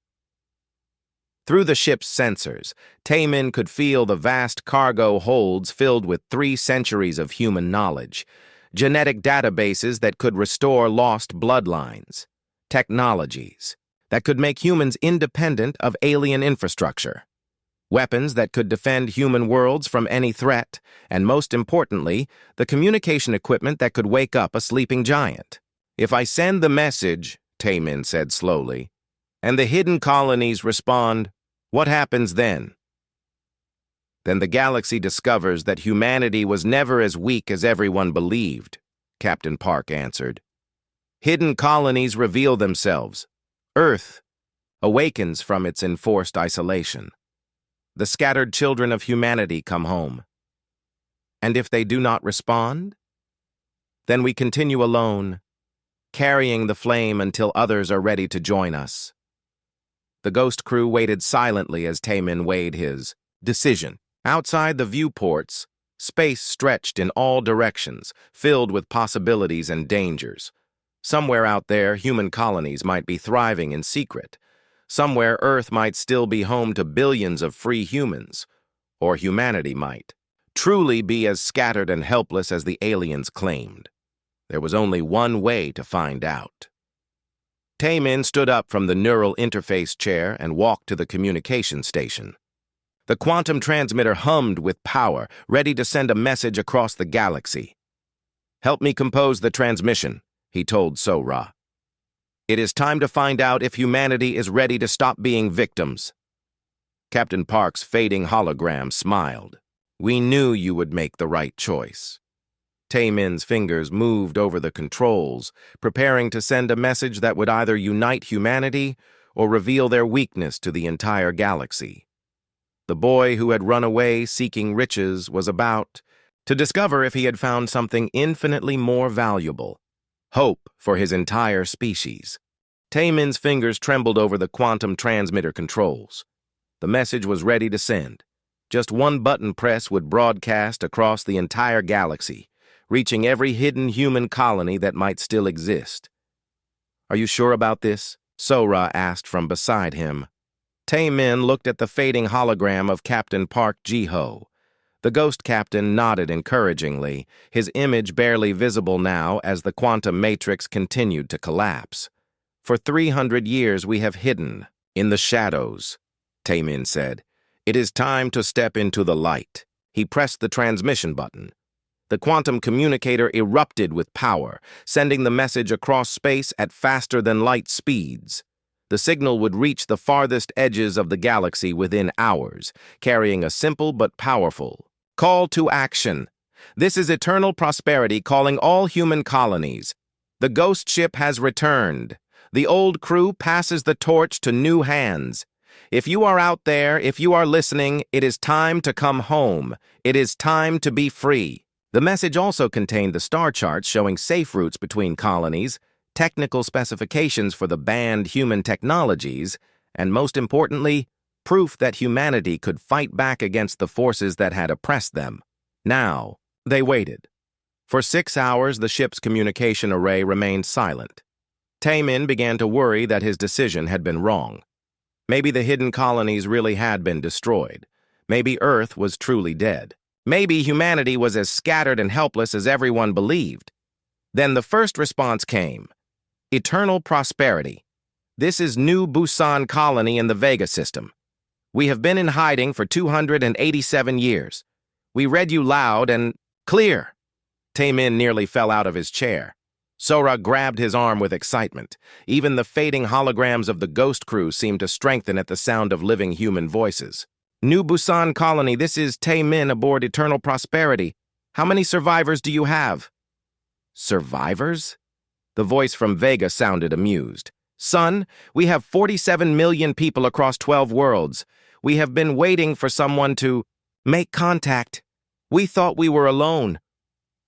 Through the ship's sensors, Tae-min could feel the vast cargo holds filled with 3 centuries of human knowledge. Genetic databases that could restore lost bloodlines, technologies that could make humans independent of alien infrastructure. weapons that could defend human worlds from any threat, and most importantly, the communication equipment that could wake up a sleeping giant. If I send the message, Taemin said slowly, and the hidden colonies respond, what happens then? Then the galaxy discovers that humanity was never as weak as everyone believed, Captain Park answered. Hidden colonies reveal themselves. Earth awakens from its enforced isolation. The scattered children of humanity come home. And if they do not respond, then we continue alone, carrying the flame until others are ready to join us. The ghost crew waited silently as Taemin weighed his decision. Outside the viewports, space stretched in all directions, filled with possibilities and dangers. Somewhere out there, human colonies might be thriving in secret. Somewhere, Earth might still be home to billions of free humans. Or humanity might truly be as scattered and helpless as the aliens claimed. There was only one way to find out. Taemin stood up from the neural interface chair and walked to the communication station. The quantum transmitter hummed with power, ready to send a message across the galaxy. Help me compose the transmission, he told Sora. It is time to find out if humanity is ready to stop being victims. Captain Park's fading hologram smiled. We knew you would make the right choice. Taemin's fingers moved over the controls, preparing to send a message that would either unite humanity or reveal their weakness to the entire galaxy. The boy who had run away seeking riches was about to discover if he had found something infinitely more valuable, hope for his entire species. Taemin's fingers trembled over the quantum transmitter controls. The message was ready to send. Just one button press would broadcast across the entire galaxy, reaching every hidden human colony that might still exist. Are you sure about this? Sora asked from beside him. Taemin looked at the fading hologram of Captain Park Ji-ho. The ghost captain nodded encouragingly, his image barely visible now as the quantum matrix continued to collapse. For 300 years we have hidden in the shadows, Taemin said. It is time to step into the light. He pressed the transmission button. The quantum communicator erupted with power, sending the message across space at faster-than-light speeds. The signal would reach the farthest edges of the galaxy within hours, carrying a simple but powerful call to action. This is Eternal Prosperity calling all human colonies. The ghost ship has returned. The old crew passes the torch to new hands. If you are out there, if you are listening, it is time to come home. It is time to be free. The message also contained the star charts showing safe routes between colonies, technical specifications for the banned human technologies, and most importantly, proof that humanity could fight back against the forces that had oppressed them. Now, they waited. For 6 hours, the ship's communication array remained silent. Taemin began to worry that his decision had been wrong. Maybe the hidden colonies really had been destroyed. Maybe Earth was truly dead. Maybe humanity was as scattered and helpless as everyone believed. Then the first response came. Eternal Prosperity. This is New Busan Colony in the Vega system. We have been in hiding for 287 years. We read you loud and clear. Taemin nearly fell out of his chair. Sora grabbed his arm with excitement. Even the fading holograms of the ghost crew seemed to strengthen at the sound of living human voices. New Busan Colony, this is Taemin aboard Eternal Prosperity. How many survivors do you have? Survivors? The voice from Vega sounded amused. Son, we have 47 million people across 12 worlds. We have been waiting for someone to make contact. We thought we were alone.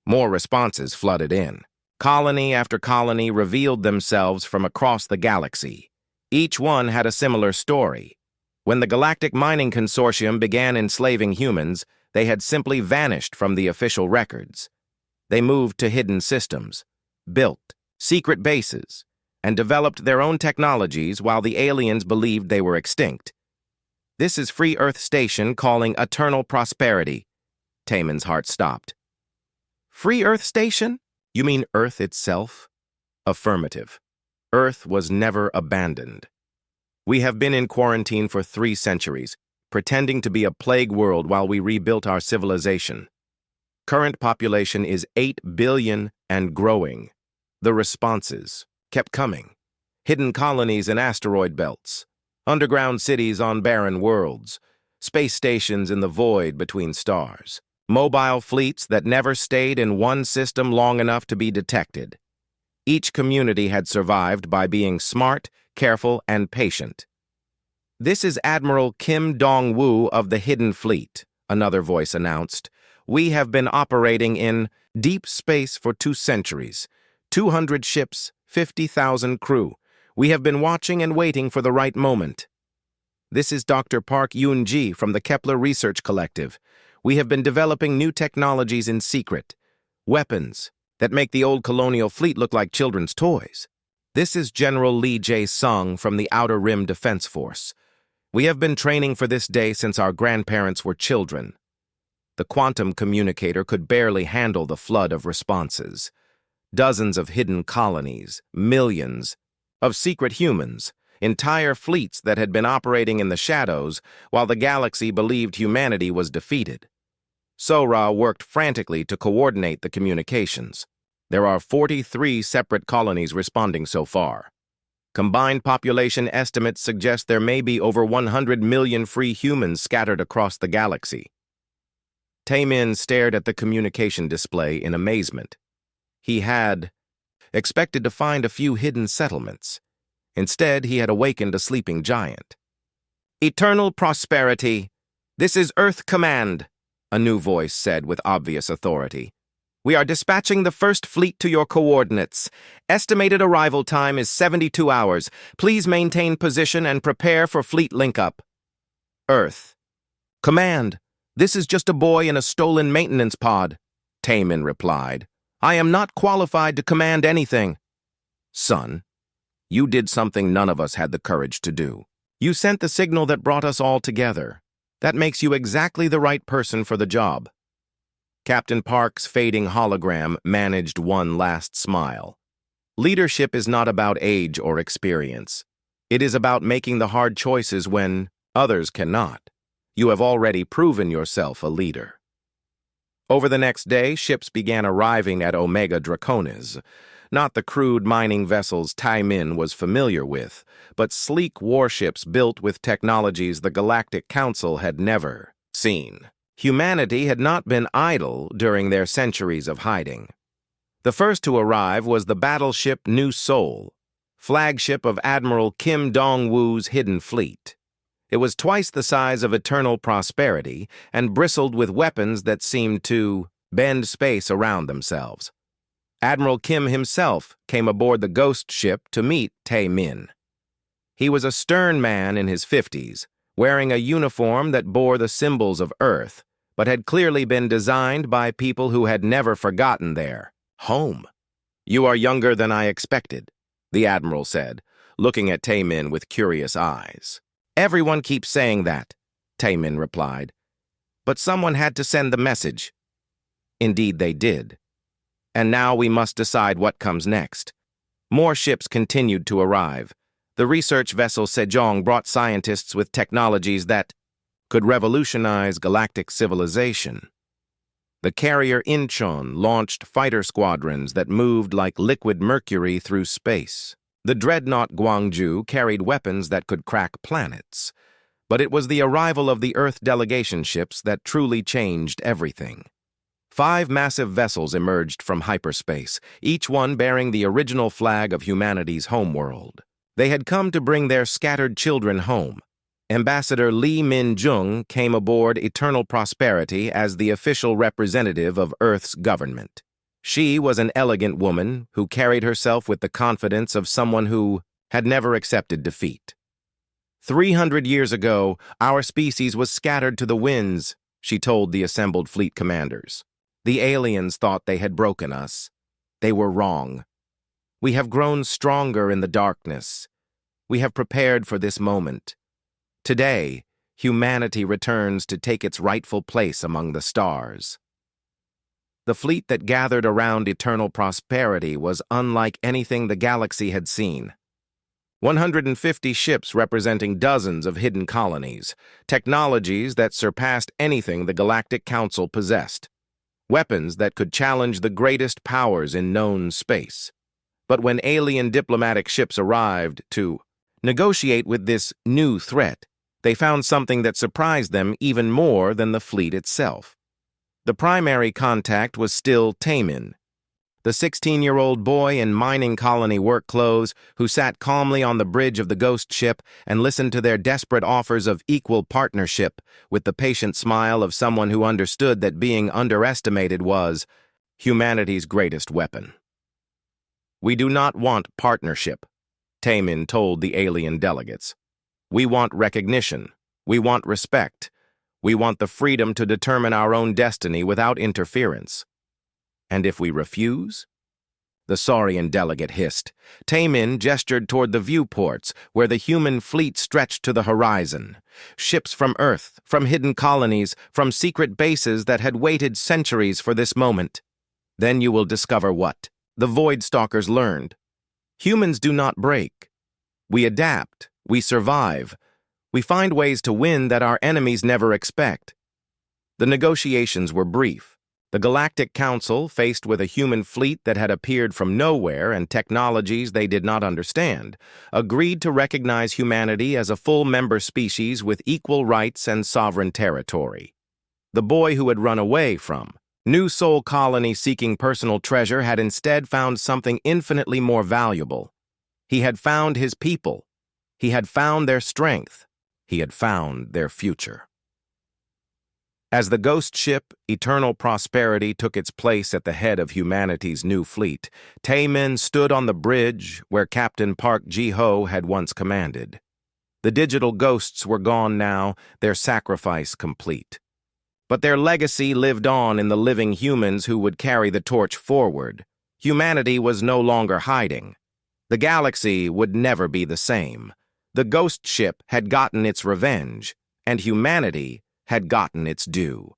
More responses flooded in. Colony after colony revealed themselves from across the galaxy. Each one had a similar story. When the Galactic Mining Consortium began enslaving humans, they had simply vanished from the official records. They moved to hidden systems, built secret bases, and developed their own technologies while the aliens believed they were extinct. This is Free Earth Station calling Eternal Prosperity. Taemin's heart stopped. Free Earth Station? You mean Earth itself? Affirmative. Earth was never abandoned. We have been in quarantine for 3 centuries. pretending to be a plague world while we rebuilt our civilization. Current population is 8 billion and growing. The responses kept coming. Hidden colonies in asteroid belts, underground cities on barren worlds, space stations in the void between stars, mobile fleets that never stayed in one system long enough to be detected. Each community had survived by being smart, careful, and patient. "This is Admiral Kim Dong-woo of the Hidden Fleet," another voice announced. "We have been operating in deep space for 2 centuries. 200 ships, 50,000 crew. We have been watching and waiting for the right moment." "This is Dr. Park Yoon-ji from the Kepler Research Collective. We have been developing new technologies in secret. Weapons that make the old colonial fleet look like children's toys. This is General Lee Jae-sung from the Outer Rim Defense Force. We have been training for this day since our grandparents were children." The quantum communicator could barely handle the flood of responses. Dozens of hidden colonies, millions of secret humans, entire fleets that had been operating in the shadows while the galaxy believed humanity was defeated. Sora worked frantically to coordinate the communications. There are 43 separate colonies responding so far. Combined population estimates suggest there may be over 100 million free humans scattered across the galaxy. Taemin stared at the communication display in amazement. He had expected to find a few hidden settlements. Instead, he had awakened a sleeping giant. "Eternal prosperity. This is Earth Command," a new voice said with obvious authority. "We are dispatching the first fleet to your coordinates. Estimated arrival time is 72 hours. Please maintain position and prepare for fleet link-up." Earth. "Command, this is just a boy in a stolen maintenance pod," Taemin replied. "I am not qualified to command anything." "Son, you did something none of us had the courage to do. You sent the signal that brought us all together. That makes you exactly the right person for the job." Captain Park's fading hologram managed one last smile. "Leadership is not about age or experience. It is about making the hard choices when others cannot. You have already proven yourself a leader." Over the next day, ships began arriving at Omega Draconis. Not the crude mining vessels Taemin was familiar with, but sleek warships built with technologies the Galactic Council had never seen. Humanity had not been idle during their centuries of hiding. The first to arrive was the battleship New Seoul, flagship of Admiral Kim Dong-woo's Hidden Fleet. It was twice the size of Eternal Prosperity and bristled with weapons that seemed to bend space around themselves. Admiral Kim himself came aboard the ghost ship to meet Taemin. He was a stern man in his 50s, wearing a uniform that bore the symbols of Earth, but had clearly been designed by people who had never forgotten their home. "You are younger than I expected," the Admiral said, looking at Taemin with curious eyes. "Everyone keeps saying that," Taemin replied. "But someone had to send the message." Indeed they did. And now we must decide what comes next. More ships continued to arrive. The research vessel Sejong brought scientists with technologies that could revolutionize galactic civilization. The carrier Incheon launched fighter squadrons that moved like liquid mercury through space. The dreadnought Gwangju carried weapons that could crack planets. But it was the arrival of the Earth delegation ships that truly changed everything. 5 massive vessels emerged from hyperspace, each one bearing the original flag of humanity's homeworld. They had come to bring their scattered children home. Ambassador Lee Min-jung came aboard Eternal Prosperity as the official representative of Earth's government. She was an elegant woman who carried herself with the confidence of someone who had never accepted defeat. 300 years ago, our species was scattered to the winds, she told the assembled fleet commanders. The aliens thought they had broken us. They were wrong. We have grown stronger in the darkness. We have prepared for this moment. Today, humanity returns to take its rightful place among the stars. The fleet that gathered around Eternal Prosperity was unlike anything the galaxy had seen. 150 ships representing dozens of hidden colonies, technologies that surpassed anything the Galactic Council possessed, weapons that could challenge the greatest powers in known space. But when alien diplomatic ships arrived to negotiate with this new threat, they found something that surprised them even more than the fleet itself. The primary contact was still Taemin, the 16-year-old boy in mining colony work clothes who sat calmly on the bridge of the ghost ship and listened to their desperate offers of equal partnership with the patient smile of someone who understood that being underestimated was humanity's greatest weapon. "We do not want partnership," Taemin told the alien delegates. "We want recognition. We want respect. We want the freedom to determine our own destiny without interference." "And if we refuse?" the Saurian delegate hissed. Taemin gestured toward the viewports, where the human fleet stretched to the horizon. Ships from Earth, from hidden colonies, from secret bases that had waited centuries for this moment. Then you will discover what the Void Stalkers learned. Humans do not break. We adapt. We survive. We find ways to win that our enemies never expect. The negotiations were brief. The Galactic Council, faced with a human fleet that had appeared from nowhere and technologies they did not understand, agreed to recognize humanity as a full member species with equal rights and sovereign territory. The boy who had run away from New Soul Colony seeking personal treasure had instead found something infinitely more valuable. He had found his people. He had found their strength. He had found their future. As the ghost ship, Eternal Prosperity, took its place at the head of humanity's new fleet, Taemin stood on the bridge where Captain Park Ji-ho had once commanded. The digital ghosts were gone now, their sacrifice complete. But their legacy lived on in the living humans who would carry the torch forward. Humanity was no longer hiding. The galaxy would never be the same. The ghost ship had gotten its revenge, and humanity had gotten its due.